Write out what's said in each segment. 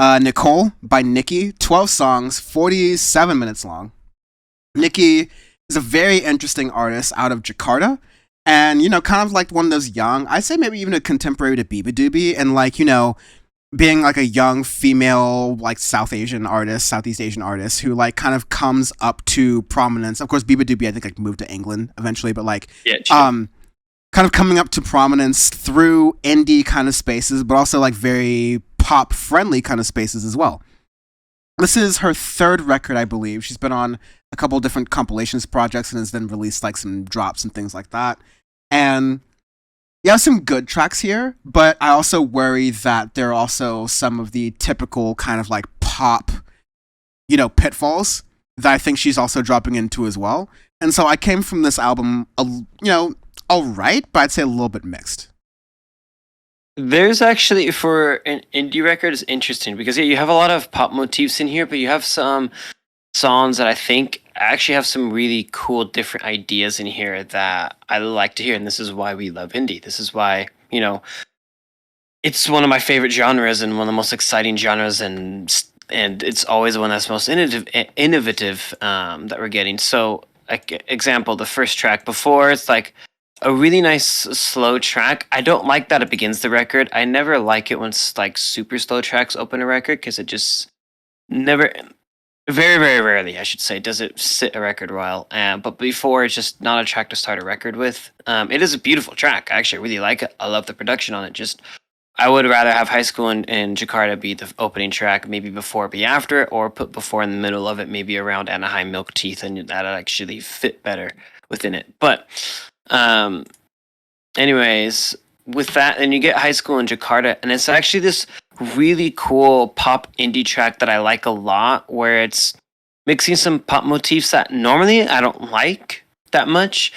Nicole by Niki, 12 songs, 47 minutes long. Niki is a very interesting artist out of Jakarta. And, kind of like one of those young, I'd say maybe even a contemporary to Biba Doobie, and like, being like a young female, like Southeast Asian artist who like kind of comes up to prominence. Of course, Biba Doobie, I think, like moved to England eventually, but like, Yeah, true. kind of coming up to prominence through indie kind of spaces, but also like very pop friendly kind of spaces as well. This is her third record, I believe. She's been on a couple different compilations projects and has then released like some drops and things like that. And you have some good tracks here, but I also worry that there are also some of the typical kind of like pop, pitfalls that I think she's also dropping into as well. And so I came from this album, all right, but I'd say a little bit mixed. There's actually, for an indie record, is interesting because yeah, you have a lot of pop motifs in here, but you have some songs that I think actually have some really cool different ideas in here that I like to hear, and this is why we love indie. This is why, it's one of my favorite genres and one of the most exciting genres, and it's always the one that's most innovative that we're getting. So, like example, the first track before, it's like a really nice slow track. I don't like that it begins the record. I never like it when like super slow tracks open a record because it just never, very very rarely, I should say, does it sit a record well. But before, it's just not a track to start a record with. It is a beautiful track. I actually really like it. I love the production on it. Just I would rather have High School in Jakarta be the opening track, maybe before be after, or put before in the middle of it, maybe around Anaheim Milk Teeth, and that actually fit better within it. But um, anyways, with that, and you get High School in Jakarta, and it's actually this really cool pop indie track that I like a lot, where it's mixing some pop motifs that normally I don't like that much.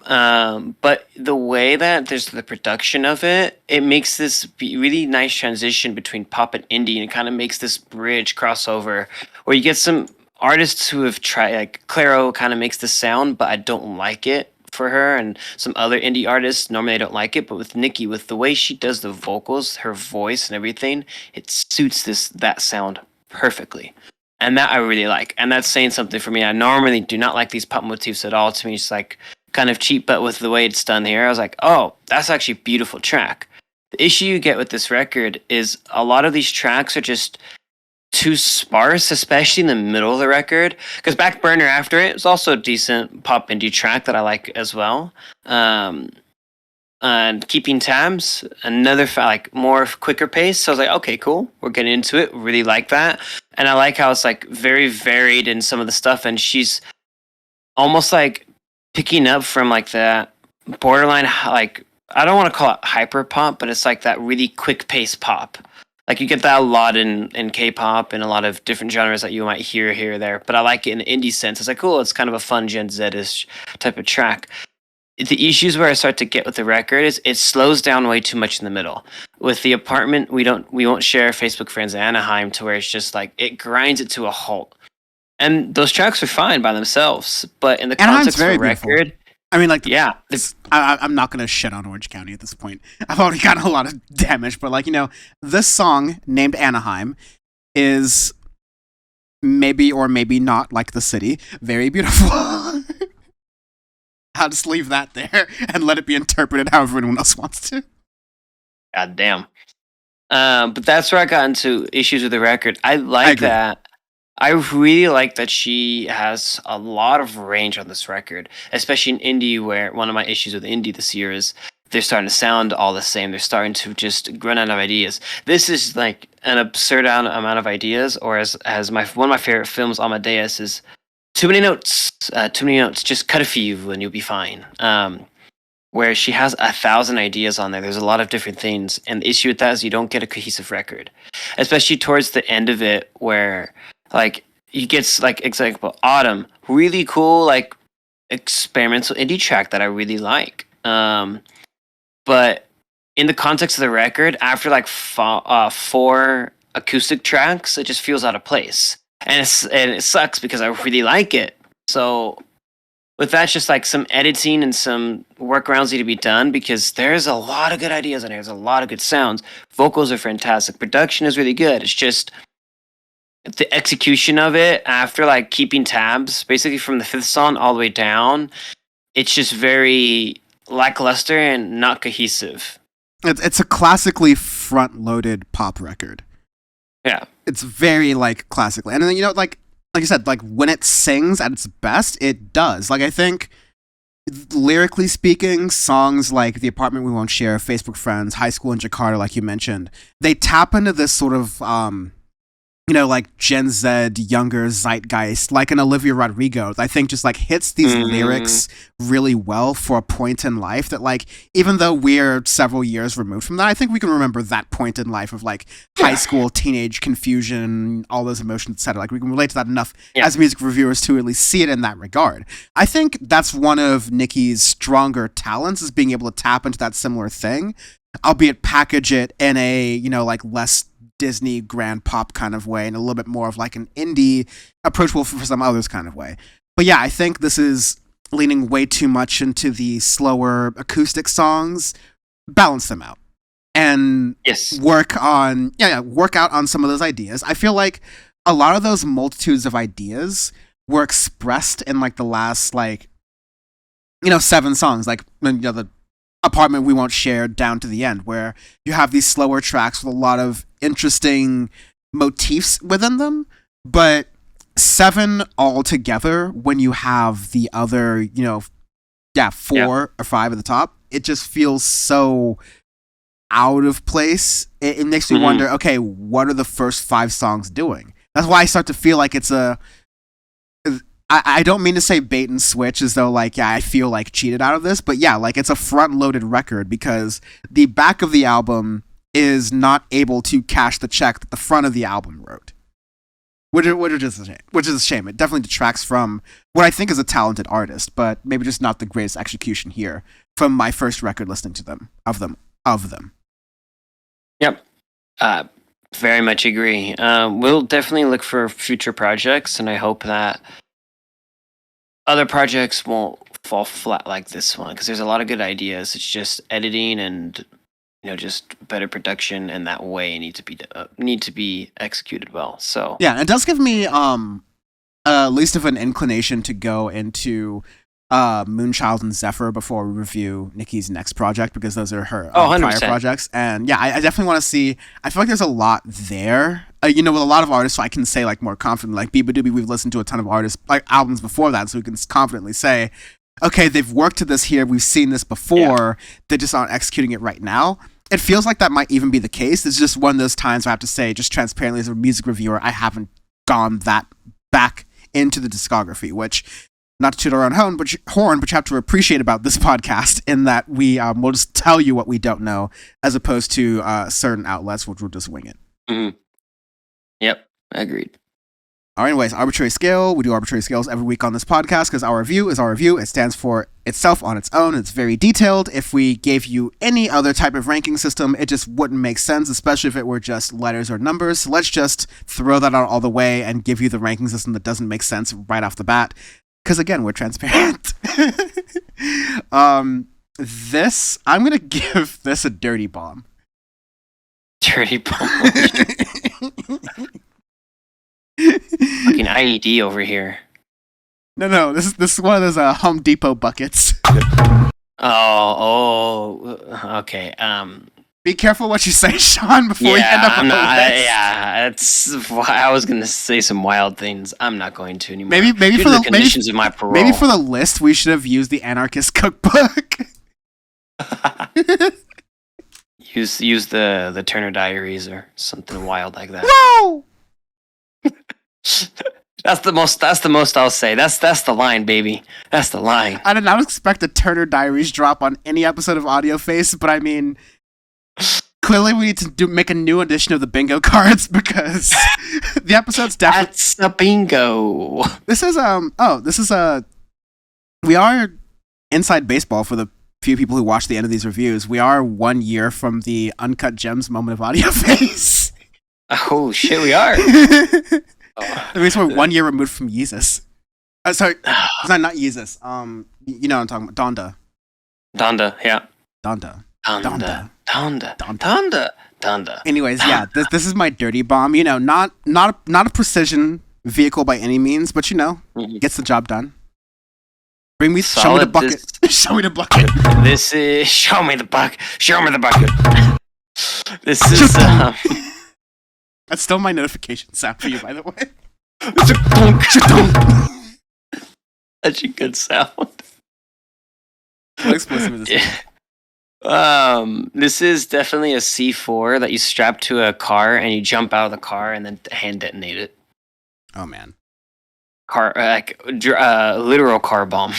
But the way that there's the production of it, it makes this really nice transition between pop and indie, and it kind of makes this bridge crossover where you get some artists who have tried, like Claro kind of makes the sound, but I don't like it for her, and some other indie artists normally I don't like it, but with Niki, with the way she does the vocals, her voice and everything, it suits that sound perfectly. And that I really like. And that's saying something for me. I normally do not like these pop motifs at all. To me, it's like kind of cheap, but with the way it's done here, I was like, oh, that's actually a beautiful track. The issue you get with this record is a lot of these tracks are just too sparse, especially in the middle of the record. Because Back Burner after it is also a decent pop indie track that I like as well. And Keeping Tabs, another like more quicker pace. So I was like, okay, cool, we're getting into it. Really like that, and I like how it's like very varied in some of the stuff, and she's almost like picking up from like that borderline, like I don't want to call it hyper pop, but it's like that really quick pace pop. Like you get that a lot in K-pop and a lot of different genres that you might hear here or there. But I like it in the indie sense. It's like, cool, it's kind of a fun Gen Z-ish type of track. The issues where I start to get with the record is it slows down way too much in the middle. With The Apartment, we won't share Facebook friends in Anaheim, to where it's just like it grinds it to a halt. And those tracks are fine by themselves, but in the Anaheim's context of a very beautiful. record, I mean, like, yeah, I'm not going to shit on Orange County at this point. I've already gotten a lot of damage, but, like, this song named Anaheim is maybe or maybe not, like the city, very beautiful. I'll just leave that there and let it be interpreted however anyone else wants to. god damn. But that's where I got into issues with the record. I like agree. that. I really like that she has a lot of range on this record, especially in indie, where one of my issues with indie this year is they're starting to sound all the same. They're starting to just run out of ideas. This is like an absurd amount of ideas, or as one of my favorite films, Amadeus, is too many notes. Too many notes. Just cut a few and you'll be fine. Where she has 1,000 ideas on there. There's a lot of different things, and the issue with that is you don't get a cohesive record, especially towards the end of it, where like you get like example Autumn, really cool like experimental indie track that I really like. But in the context of the record, after like 4 acoustic tracks, it just feels out of place, and it sucks because I really like it. So with that, just like some editing and some workarounds need to be done, because there's a lot of good ideas on here. There's a lot of good sounds. Vocals are fantastic. Production is really good. It's just the execution of it after like keeping tabs, basically from the fifth song all the way down, it's just very lackluster and not cohesive. It's a classically front-loaded pop record. Yeah. It's very like classically, and then like you said, like when it sings at its best, it does. Like I think lyrically speaking, songs like The Apartment We Won't Share, Facebook Friends, High School in Jakarta, like you mentioned, they tap into this sort of like Gen Z younger zeitgeist, like an Olivia Rodrigo. I think just like hits these lyrics really well for a point in life that, like, even though we're several years removed from that, I think we can remember that point in life of like high school, teenage confusion, all those emotions, etc. Like we can relate to that enough as music reviewers to at least see it in that regard. I think that's one of Niki's stronger talents, is being able to tap into that similar thing, albeit package it in a like less Disney grand pop kind of way and a little bit more of like an indie approachable for some others kind of way. But yeah, I think this is leaning way too much into the slower acoustic songs. Balance them out and work out on some of those ideas. I feel like a lot of those multitudes of ideas were expressed in like the last 7 songs, like the Apartment We Won't Share down to the end, where you have these slower tracks with a lot of interesting motifs within them, but 7 altogether, when you have the other 4 or 5 at the top, it just feels so out of place. It makes me wonder, okay, what are the first 5 songs doing? That's why I start to feel like it's I don't mean to say bait and switch as though like, I feel like cheated out of this, but yeah, like it's a front-loaded record because the back of the album is not able to cash the check that the front of the album wrote. Which is a shame. Which is a shame. It definitely detracts from what I think is a talented artist, but maybe just not the greatest execution here from my first record listening to them. Yep. Very much agree. We'll definitely look for future projects, and I hope that other projects won't fall flat like this one, because there's a lot of good ideas. It's just editing and just better production, and that way need to be executed well. So yeah, it does give me at least of an inclination to go into Moonchild and Zephyr before we review Niki's next project, because those are her prior projects. And yeah, I definitely want to see. I feel like there's a lot there. With a lot of artists, so I can say like more confidently, like Biba Doobie, we've listened to a ton of artists like albums before that, so we can confidently say, okay, they've worked to this here. We've seen this before. Yeah. They just aren't executing it right now. It feels like that might even be the case. It's just one of those times where I have to say, just transparently as a music reviewer, I haven't gone that back into the discography, which, not to toot our own horn, but you have to appreciate about this podcast in that we will just tell you what we don't know, as opposed to certain outlets which will just wing it. Mm-hmm. Yep, agreed. All right, anyways, Arbitrary Scale. We do Arbitrary Scales every week on this podcast because our review is our review. It stands for itself on its own. It's very detailed. If we gave you any other type of ranking system, it just wouldn't make sense, especially if it were just letters or numbers. So let's just throw that out all the way and give you the ranking system that doesn't make sense right off the bat. Because again, we're transparent. I'm going to give this a dirty bomb. Dirty bomb. Fucking IED over here. No, this is one of those Home Depot buckets. Okay. Be careful what you say, Sean, before you end up on the list. I was gonna say some wild things. I'm not going to anymore. Maybe for the conditions of my parole. Maybe for the list, we should have used the Anarchist Cookbook. Use the Turner Diaries or something wild like that. Whoa! That's the most I'll say. That's the line, baby. That's the line. I did not expect a Turner Diaries drop on any episode of Audioface, but I mean, clearly we need to make a new edition of the bingo cards because the episode's definitely. That's a bingo. This is we are inside baseball for the few people who watch the end of these reviews. We are 1 year from the Uncut Gems moment of Audioface. Oh shit, we are. The reason we're 1 year removed from Yeezus. Sorry, not Yeezus. You know what I'm talking about. Donda. Donda, yeah. Donda. Donda. Thunder. Anyways, yeah, this is my dirty bomb. You know, not a precision vehicle by any means, but you know, gets the job done. Show me the Solid. bucket. Show me the bucket. This is show me the bucket. Show me the bucket. This is That's still my notification sound for you, by the way. it's a donk. Such a good sound. What explosive is this? This is definitely a C4 that you strap to a car and you jump out of the car and then hand detonate it. Oh man. Literal car bomb.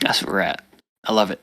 That's where we're at. I love it.